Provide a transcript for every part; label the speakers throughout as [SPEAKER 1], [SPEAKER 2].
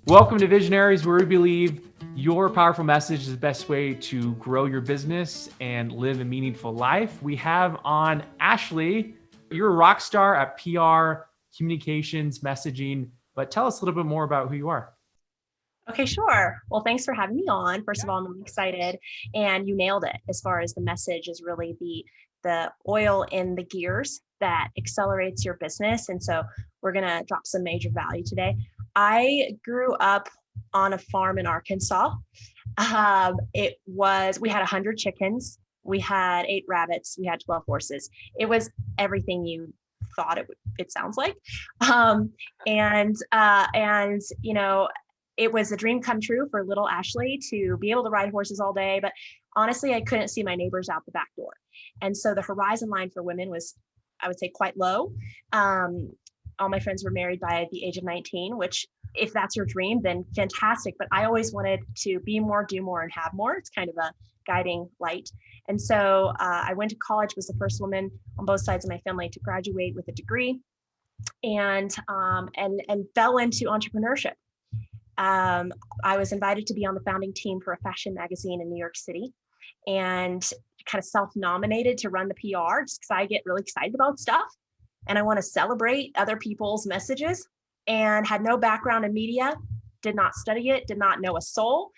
[SPEAKER 1] Welcome to Visionaries, where we believe your powerful message is the best way to grow your business and live a meaningful life. We have on Ashley. You're a rock star at PR, communications, messaging, but tell us a little bit more about who you are.
[SPEAKER 2] Okay, sure. Well, thanks for having me on. First of all, I'm really excited, and you nailed it as far as the message is really the oil in the gears that accelerates your business. And so we're going to drop some major value today. I grew up on a farm in Arkansas. We had 100 chickens. We had 8 rabbits. We had 12 horses. It was everything you thought it sounds like. It was a dream come true for little Ashley to be able to ride horses all day. But honestly, I couldn't see my neighbors out the back door. And so the horizon line for women was, I would say, quite low. All my friends were married by the age of 19, which if that's your dream, then fantastic. But I always wanted to be more, do more, and have more. It's kind of a guiding light. And so I went to college, was the first woman on both sides of my family to graduate with a degree, and fell into entrepreneurship. I was invited to be on the founding team for a fashion magazine in New York City, and kind of self-nominated to run the PR just because I get really excited about stuff and I want to celebrate other people's messages, and had no background in media, did not study it, did not know a soul,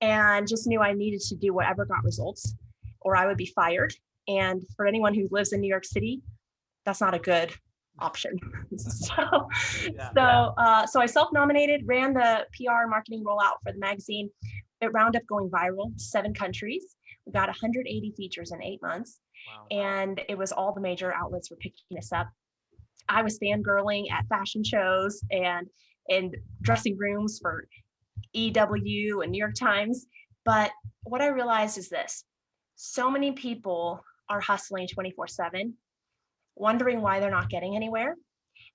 [SPEAKER 2] and just knew I needed to do whatever got results or I would be fired. And for anyone who lives in New York City, that's not a good option. So I self-nominated, ran the PR marketing rollout for the magazine. It wound up going viral, 7 countries. We got 180 features in 8 months. Wow. And it was all the major outlets were picking us up. I was fangirling at fashion shows and in dressing rooms for EW and New York Times. But what I realized is this: so many people are hustling 24/7, wondering why they're not getting anywhere.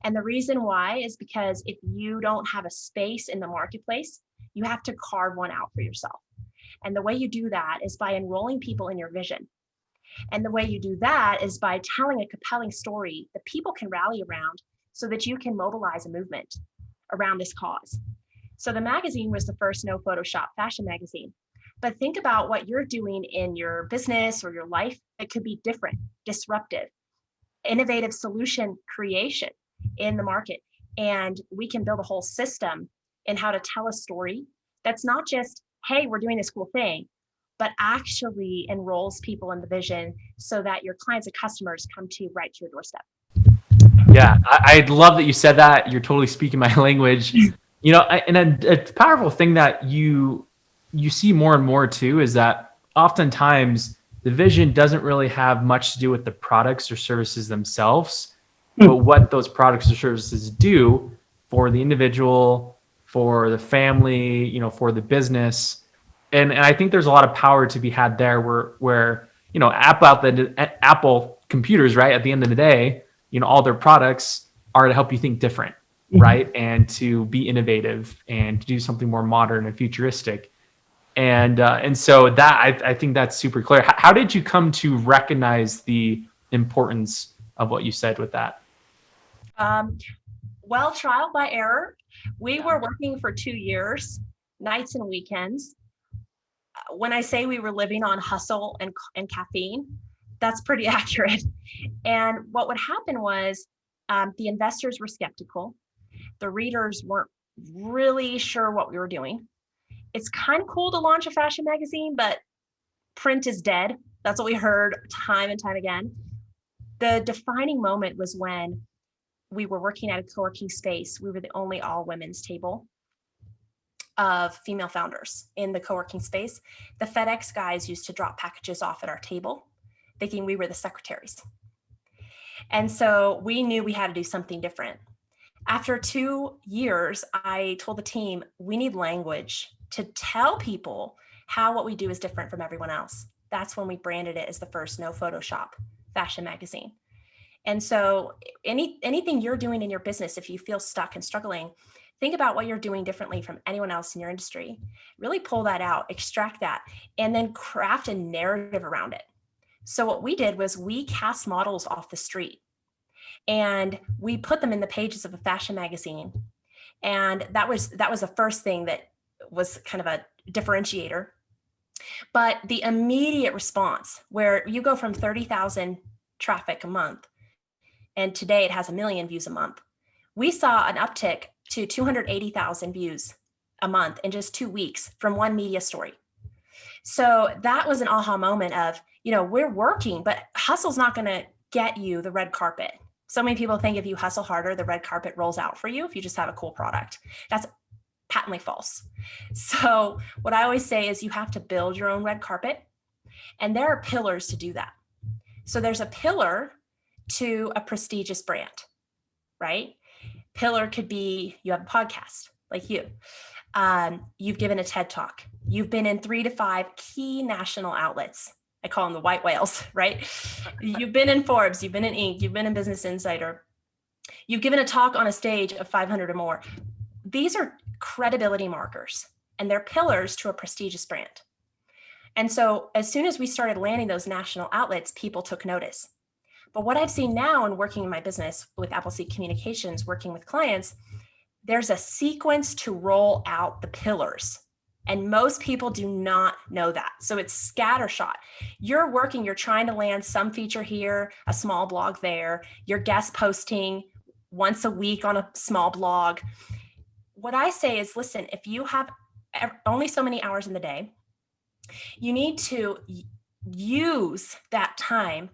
[SPEAKER 2] And the reason why is because if you don't have a space in the marketplace, you have to carve one out for yourself. And the way you do that is by enrolling people in your vision. And the way you do that is by telling a compelling story that people can rally around so that you can mobilize a movement around this cause. So the magazine was the first no Photoshop fashion magazine. But think about what you're doing in your business or your life that could be different, disruptive, innovative solution creation in the market. And we can build a whole system in how to tell a story that's not just, hey, we're doing this cool thing, but actually enrolls people in the vision so that your clients and customers come to right to your doorstep.
[SPEAKER 1] Yeah, I love that you said that. You're totally speaking my language. You know, and a powerful thing that you see more and more too is that oftentimes the vision doesn't really have much to do with the products or services themselves, but what those products or services do for the individual, for the family, you know, for the business. And I think there's a lot of power to be had there where you know, Apple computers, right? At the end of the day, you know, all their products are to help you think different, right? And to be innovative and to do something more modern and futuristic. And so that I think that's super clear. How did you come to recognize the importance of what you said with that?
[SPEAKER 2] Well, trial by error. We were working for 2 years, nights and weekends. When I say we were living on hustle and caffeine, that's pretty accurate. And what would happen was the investors were skeptical. The readers weren't really sure what we were doing. It's kind of cool to launch a fashion magazine, but print is dead. That's what we heard time and time again. The defining moment was when we were working at a co-working space. We were the only all women's table of female founders in the co-working space. The FedEx guys used to drop packages off at our table, thinking we were the secretaries. And so we knew we had to do something different. After 2 years, I told the team, we need language to tell people how what we do is different from everyone else. That's when we branded it as the first no Photoshop fashion magazine. And so anything you're doing in your business, if you feel stuck and struggling, think about what you're doing differently from anyone else in your industry. Really pull that out, extract that, and then craft a narrative around it. So what we did was we cast models off the street and we put them in the pages of a fashion magazine. And that was the first thing that was kind of a differentiator. But the immediate response, where you go from 30,000 traffic a month, and today it has 1 million views a month, we saw an uptick to 280,000 views a month in just 2 weeks from one media story. So that was an aha moment of, we're working, but hustle's not going to get you the red carpet. So many people think if you hustle harder, the red carpet rolls out for you if you just have a cool product. That's patently false. So what I always say is you have to build your own red carpet, and there are pillars to do that. So there's a pillar to a prestigious brand, right? Pillar could be you have a podcast like you. You've given a TED Talk. You've been in 3 to 5 key national outlets. I call them the white whales, right? You've been in Forbes, you've been in Inc., you've been in Business Insider. You've given a talk on a stage of 500 or more. These are credibility markers, and they're pillars to a prestigious brand. And so as soon as we started landing those national outlets, people took notice. But what I've seen now in working in my business with Appleseed Communications, working with clients, there's a sequence to roll out the pillars. And most people do not know that. So it's scattershot. You're working, you're trying to land some feature here, a small blog there, you're guest posting once a week on a small blog. What I say is, listen, if you have only so many hours in the day, you need to use that time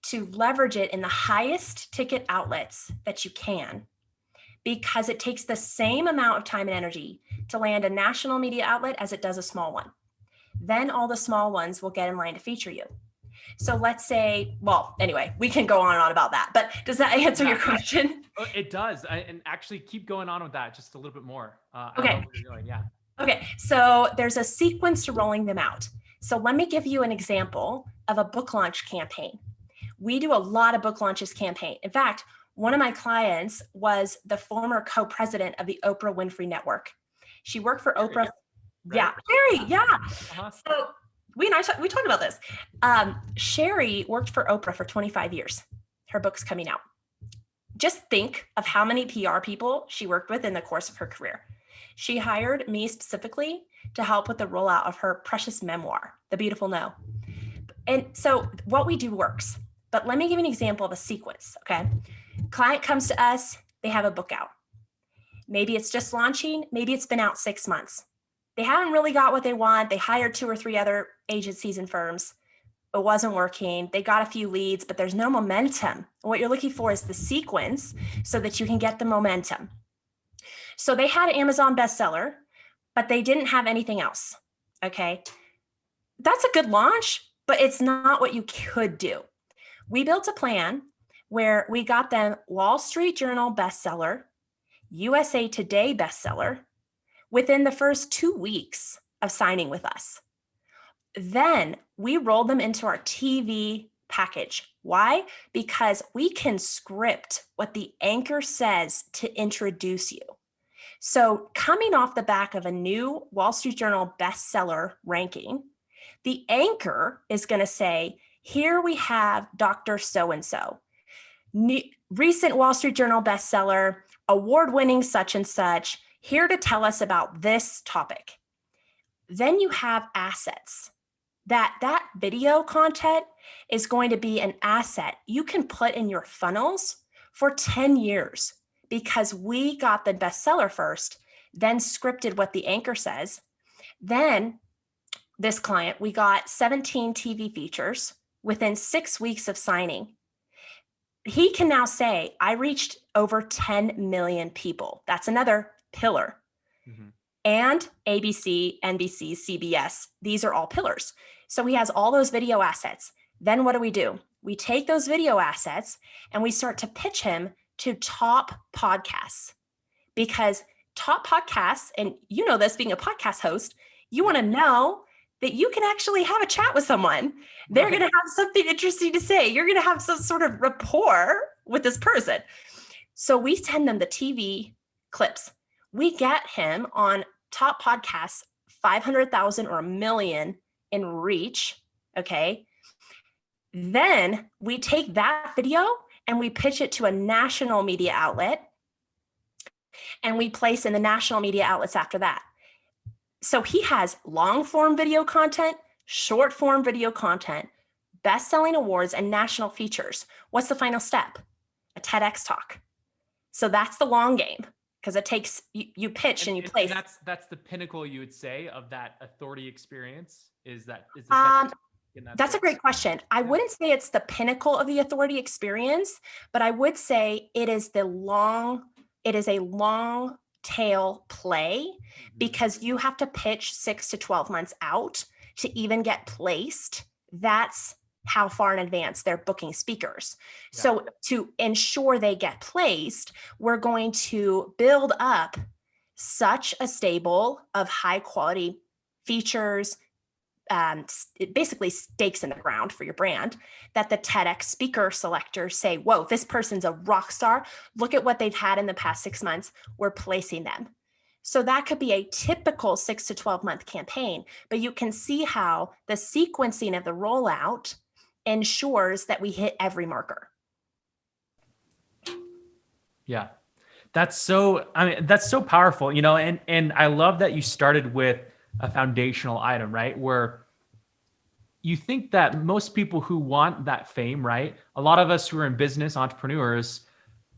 [SPEAKER 2] to leverage it in the highest ticket outlets that you can, because it takes the same amount of time and energy to land a national media outlet as it does a small one. Then all the small ones will get in line to feature you. So let's say, well, anyway, we can go on and on about that, but does that answer your question?
[SPEAKER 1] It does. And actually keep going on with that just a little bit more.
[SPEAKER 2] Okay.
[SPEAKER 1] I love what you're doing. Yeah.
[SPEAKER 2] Okay. So there's a sequence to rolling them out. So let me give you an example of a book launch campaign. We do a lot of book launches campaign. In fact, one of my clients was the former co-president of the Oprah Winfrey Network. She worked for Oprah.
[SPEAKER 1] Right.
[SPEAKER 2] Yeah, Sherry. Yeah.
[SPEAKER 1] Uh-huh.
[SPEAKER 2] So we talked about this. Sherry worked for Oprah for 25 years. Her book's coming out. Just think of how many PR people she worked with in the course of her career. She hired me specifically to help with the rollout of her precious memoir, The Beautiful No. And so what we do works. But let me give you an example of a sequence, okay? Client comes to us, they have a book out. Maybe it's just launching, maybe it's been out 6 months. They haven't really got what they want. They hired 2 or 3 other agencies and firms. It wasn't working. They got a few leads, but there's no momentum. What you're looking for is the sequence so that you can get the momentum. So they had an Amazon bestseller, but they didn't have anything else, okay? That's a good launch, but it's not what you could do. We built a plan where we got them Wall Street Journal bestseller, USA Today bestseller within the first 2 weeks of signing with us. Then we rolled them into our TV package. Why? Because we can script what the anchor says to introduce you. So coming off the back of a new Wall Street Journal bestseller ranking, the anchor is going to say, here we have Dr. So-and-so, recent Wall Street Journal bestseller, award-winning such and such, here to tell us about this topic. Then you have assets. That video content is going to be an asset you can put in your funnels for 10 years because we got the bestseller first, then scripted what the anchor says. Then this client, we got 17 TV features within 6 weeks of signing. He can now say, I reached over 10 million people. That's another pillar. Mm-hmm. And ABC, NBC, CBS, these are all pillars. So he has all those video assets. Then what do? We take those video assets and we start to pitch him to top podcasts, because top podcasts, and you know this being a podcast host, you want to know that you can actually have a chat with someone. They're going to have something interesting to say. You're going to have some sort of rapport with this person. So we send them the TV clips. We get him on top podcasts, 500,000 or 1 million in reach. Okay. Then we take that video and we pitch it to a national media outlet. and we place in the national media outlets after that. So he has long form video content, short form video content, best-selling awards, and national features. What's the final step? A TEDx talk. So that's the long game, because it takes you pitch and you place.
[SPEAKER 1] And that's the pinnacle, you would say, of that authority experience. Is the
[SPEAKER 2] That's a great question. I wouldn't say it's the pinnacle of the authority experience, but I would say it is a long tail play, because you have to pitch 6 to 12 months out to even get placed. That's how far in advance they're booking speakers. Yeah. So to ensure they get placed, we're going to build up such a stable of high quality features, basically stakes in the ground for your brand, that the TEDx speaker selectors say, whoa, this person's a rock star. Look at what they've had in the past 6 months. We're placing them. So that could be a typical 6 to 12 month campaign, but you can see how the sequencing of the rollout ensures that we hit every marker.
[SPEAKER 1] Yeah. That's so powerful, and I love that you started with a foundational item, right? Where you think that most people who want that fame, right? A lot of us who are in business, entrepreneurs,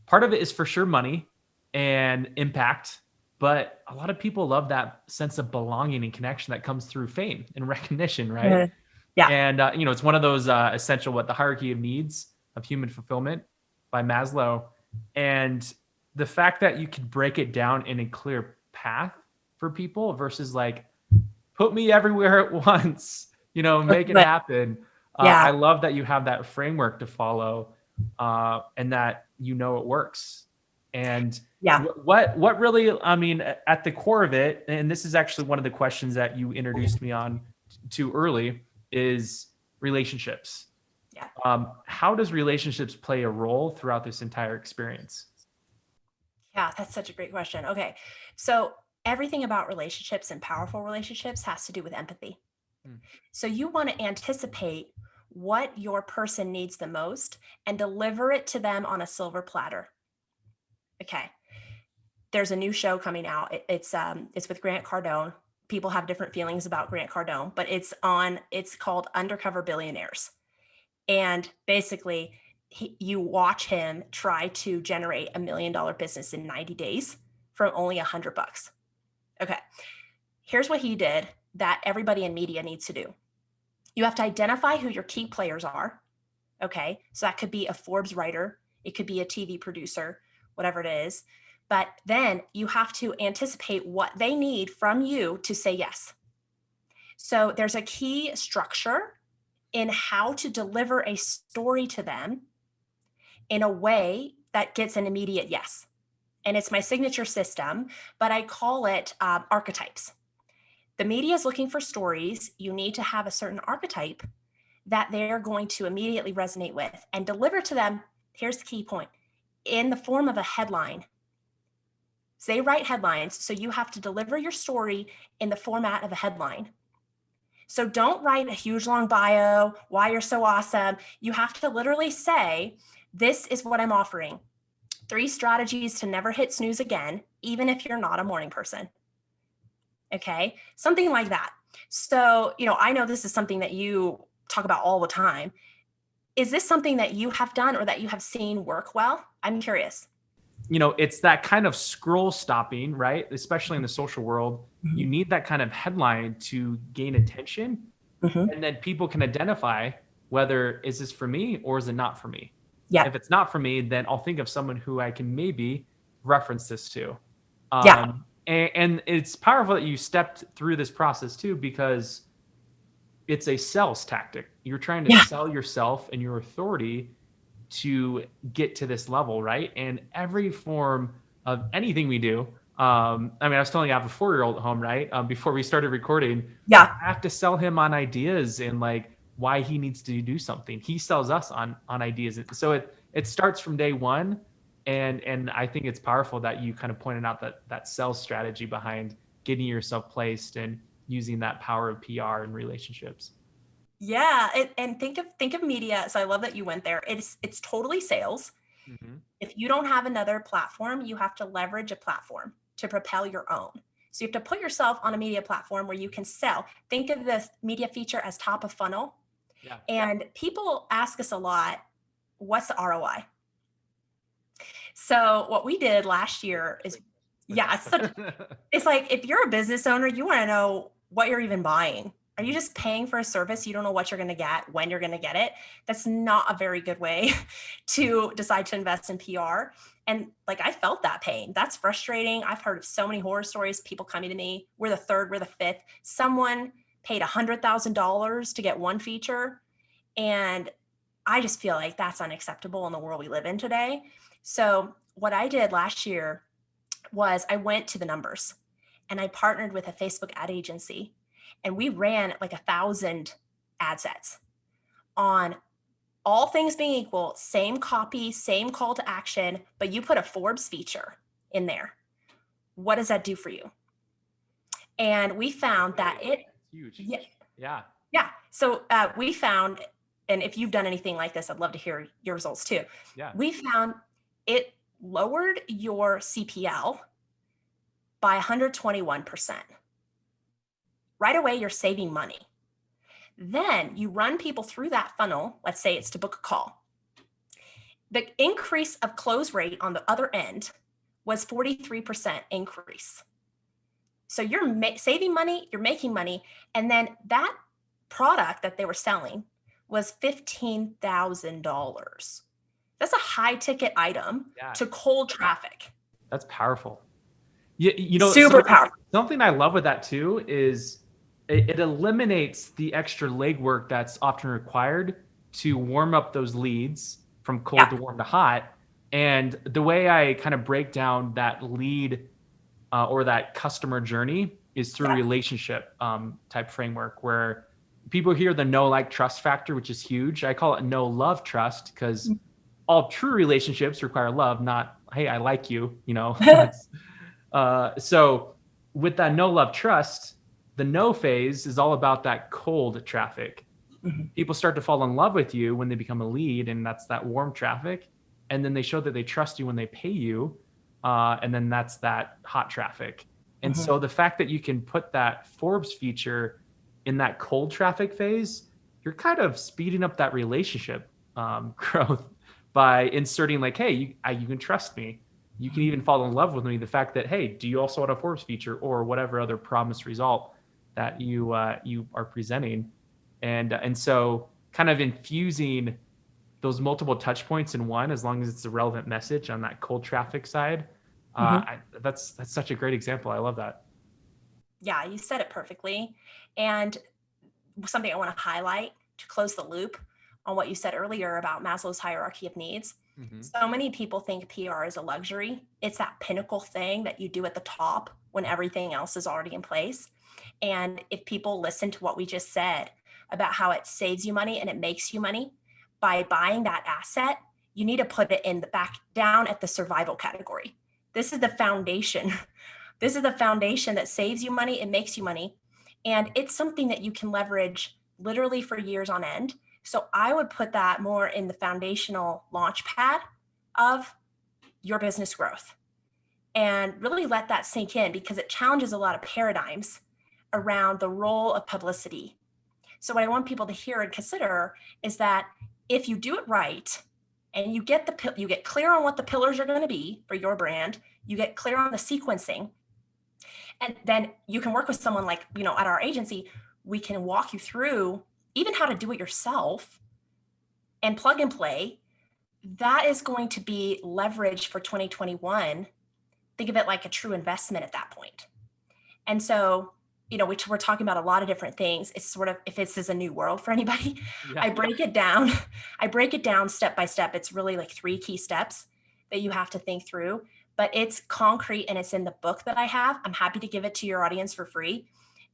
[SPEAKER 1] part of it is for sure money and impact, but a lot of people love that sense of belonging and connection that comes through fame and recognition, right?
[SPEAKER 2] Mm-hmm. Yeah.
[SPEAKER 1] And, it's one of those essential, the hierarchy of needs of human fulfillment by Maslow. And the fact that you can break it down in a clear path for people versus put me everywhere at once, make it happen. I love that you have that framework to follow, and that, it works. And what really, at the core of it, and this is actually one of the questions that you introduced me on to early, is relationships. Yeah. How does relationships play a role throughout this entire experience?
[SPEAKER 2] Yeah, that's such a great question. Okay. So everything about relationships and powerful relationships has to do with empathy. So you want to anticipate what your person needs the most and deliver it to them on a silver platter. Okay. There's a new show coming out. It's with Grant Cardone. People have different feelings about Grant Cardone, but it's called Undercover Billionaires. And basically you watch him try to generate $1 million business in 90 days from only $100. Okay. Here's what he did that everybody in media needs to do. You have to identify who your key players are. Okay. So that could be a Forbes writer. It could be a TV producer, whatever it is. But then you have to anticipate what they need from you to say yes. So there's a key structure in how to deliver a story to them in a way that gets an immediate yes. And it's my signature system, but I call it archetypes. The media is looking for stories. You need to have a certain archetype that they're going to immediately resonate with and deliver to them. Here's the key point: in the form of a headline. So they write headlines, so you have to deliver your story in the format of a headline. So don't write a huge long bio, why you're so awesome. You have to literally say, this is what I'm offering. 3 strategies to never hit snooze again, even if you're not a morning person. Okay, something like that. So, I know this is something that you talk about all the time. Is this something that you have done or that you have seen work well? I'm curious.
[SPEAKER 1] It's that kind of scroll stopping, right? Especially in the social world, you need that kind of headline to gain attention. And then people can identify whether is this for me or is it not for me? Yeah. If it's not for me, then I'll think of someone who I can maybe reference this to. And it's powerful that you stepped through this process too, because it's a sales tactic. You're trying to sell yourself and your authority to get to this level, right? And every form of anything we do, I was telling you I have a 4-year-old at home, right? Before we started recording, I have to sell him on ideas and why he needs to do something. He sells us on ideas. So it starts from day one. And I think it's powerful that you kind of pointed out that sales strategy behind getting yourself placed and using that power of PR and relationships.
[SPEAKER 2] Yeah, and think of media. So I love that you went there. It's totally sales.
[SPEAKER 1] Mhm.
[SPEAKER 2] If you don't have another platform, you have to leverage a platform to propel your own. So you have to put yourself on a media platform where you can sell. Think of this media feature as top of funnel.
[SPEAKER 1] Yeah.
[SPEAKER 2] And people ask us a lot, what's the ROI? So what we did last year is, yeah, it's like if you're a business owner, you want to know what you're even buying. Are you just paying for a service? You don't know what you're going to get, when you're going to get it. That's not a very good way to decide to invest in PR. And like, I felt that pain. That's frustrating. I've heard of so many horror stories, people coming to me, we're the third, we're the fifth. Someone paid $100,000 to get one feature. And I just feel like that's unacceptable in the world we live in today. So what I did last year was I went to the numbers and I partnered with a Facebook ad agency, and we ran like 1,000 ad sets on all things being equal, same copy, same call to action, but you put a Forbes feature in there. What does that do for you? And we found that
[SPEAKER 1] It's huge.
[SPEAKER 2] yeah,
[SPEAKER 1] Yeah.
[SPEAKER 2] yeah. So we found, and if you've done anything like this, I'd love to hear your results too.
[SPEAKER 1] Yeah.
[SPEAKER 2] We found it lowered your CPL by 121%. Right away, you're saving money. Then you run people through that funnel. Let's say it's to book a call. The increase of close rate on the other end was 43% increase. So you're saving money, you're making money. And then that product that they were selling was $15,000. That's a high ticket item to cold traffic.
[SPEAKER 1] That's powerful. You know,
[SPEAKER 2] super powerful.
[SPEAKER 1] Something I love with that too is it eliminates the extra legwork that's often required to warm up those leads from cold to warm to hot. And the way I kind of break down that lead or that customer journey is through relationship type framework, where people hear the know, like, trust factor, which is huge. I call it know, love, trust, because all true relationships require love, not, hey, I like you, you know. So with that know, love, trust, the know phase is all about that cold traffic. People start to fall in love with you when they become a lead, and that's that warm traffic. And then they show that they trust you when they pay you. And then that's that hot traffic. And so the fact that you can put that Forbes feature in that cold traffic phase, you're kind of speeding up that relationship growth by inserting like, hey, you can trust me. You can even fall in love with me. The fact that, hey, do you also want a Forbes feature or whatever other promised result that you are presenting? And so kind of infusing those multiple touch points in one, as long as it's a relevant message on that cold traffic side. That's such a great example. I love that.
[SPEAKER 2] Yeah, you said it perfectly. And something I want to highlight to close the loop on what you said earlier about Maslow's hierarchy of needs. So many people think PR is a luxury. It's that pinnacle thing that you do at the top when everything else is already in place. And if people listen to what we just said about how it saves you money and it makes you money by buying that asset, you need to put it in the back down at the survival category. This is the foundation. This is the foundation that saves you money, it makes you money. And it's something that you can leverage literally for years on end. So I would put that more in the foundational launch pad of your business growth and really let that sink in, because it challenges a lot of paradigms around the role of publicity. So what I want people to hear and consider is that if you do it right and you get clear on what the pillars are going to be for your brand, you get clear on the sequencing, and then you can work with someone like, at our agency, we can walk you through even how to do it yourself and plug and play. That is going to be leverage for 2021. Think of it like a true investment at that point. And so, we're talking about a lot of different things. It's sort of, if this is a new world for anybody, I break it down step by step. It's really like 3 key steps that you have to think through, but it's concrete and it's in the book that I have. I'm happy to give it to your audience for free.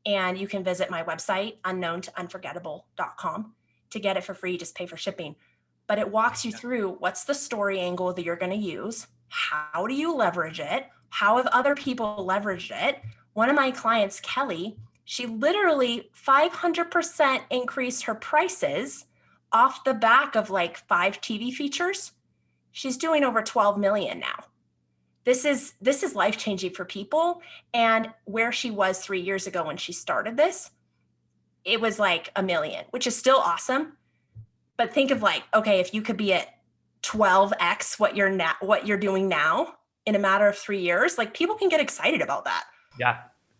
[SPEAKER 2] And you can visit my website, unknowntounforgettable.com, to get it for free. Just pay for shipping. But it walks you through what's the story angle that you're going to use. How do you leverage it? How have other people leveraged it? One of my clients, Kelly, she literally 500% increased her prices off the back of like 5 TV features She's doing over 12 million now. This is life-changing for people. And where she was 3 years ago when she started this, it was like a million, which is still awesome. But think of like, okay, if you could be at 12x what you're doing now in a matter of 3 years, like people can get excited about that.
[SPEAKER 1] Yeah.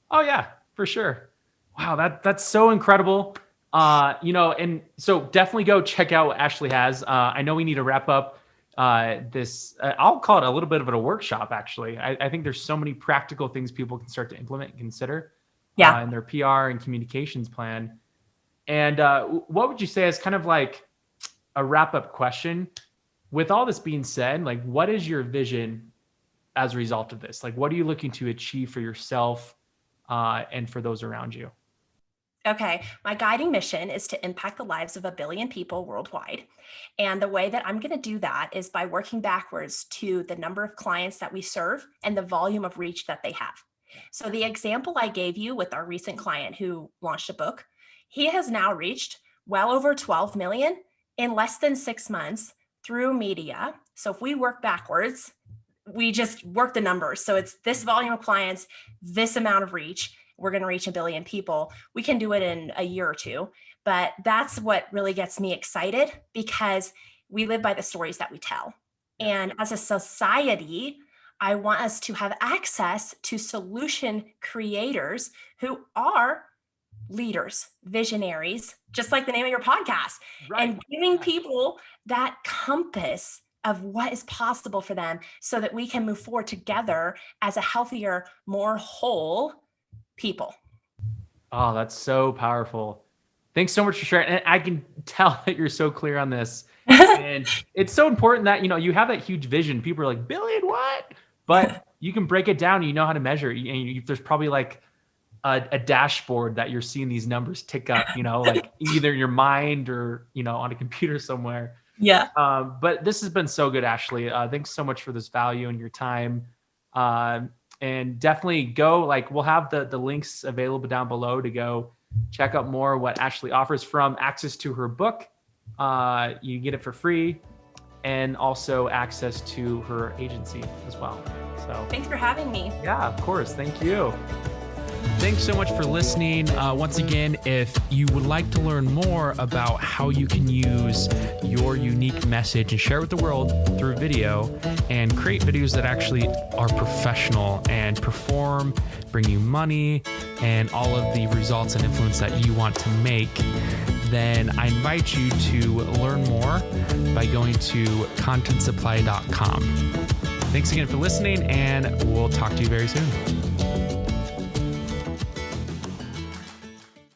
[SPEAKER 1] Oh yeah, for sure. Wow, that's so incredible. And so definitely go check out what Ashley has. I know we need to wrap up this. I'll call it a little bit of a workshop. Actually, I think there's so many practical things people can start to implement and consider in their PR and communications plan. And what would you say is kind of like a wrap up question? With all this being said, like, what is your vision as a result of this? Like, what are you looking to achieve for yourself and for those around you?
[SPEAKER 2] Okay, my guiding mission is to impact the lives of 1 billion people worldwide. And the way that I'm going to do that is by working backwards to the number of clients that we serve and the volume of reach that they have. So the example I gave you with our recent client who launched a book, he has now reached well over 12 million in less than 6 months through media. So if we work backwards, we just work the numbers. So it's this volume of clients, this amount of reach. We're going to reach 1 billion people. We can do it in a year or two, but that's what really gets me excited because we live by the stories that we tell. And as a society, I want us to have access to solution creators who are leaders, visionaries, just like the name of your podcast, and giving people that compass of what is possible for them so that we can move forward together as a healthier, more whole people.
[SPEAKER 1] Oh, that's so powerful. Thanks so much for sharing. And I can tell that you're so clear on this. And it's so important that, you have that huge vision. People are like, billion what? But you can break it down. You know how to measure. And there's probably like a dashboard that you're seeing these numbers tick up, like either in your mind or, on a computer somewhere.
[SPEAKER 2] Yeah.
[SPEAKER 1] But this has been so good, Ashley. Thanks so much for this value and your time. And definitely go, we'll have the links available down below to go check out more what Ashley offers, from access to her book. You get it for free, and also access to her agency as well. So
[SPEAKER 2] thanks for having me.
[SPEAKER 1] Yeah, of course. Thank you. Thanks so much for listening. Once again, if you would like to learn more about how you can use your unique message and share it with the world through video and create videos that actually are professional and perform, bring you money, and all of the results and influence that you want to make, then I invite you to learn more by going to contentsupply.com. Thanks again for listening, and we'll talk to you very soon.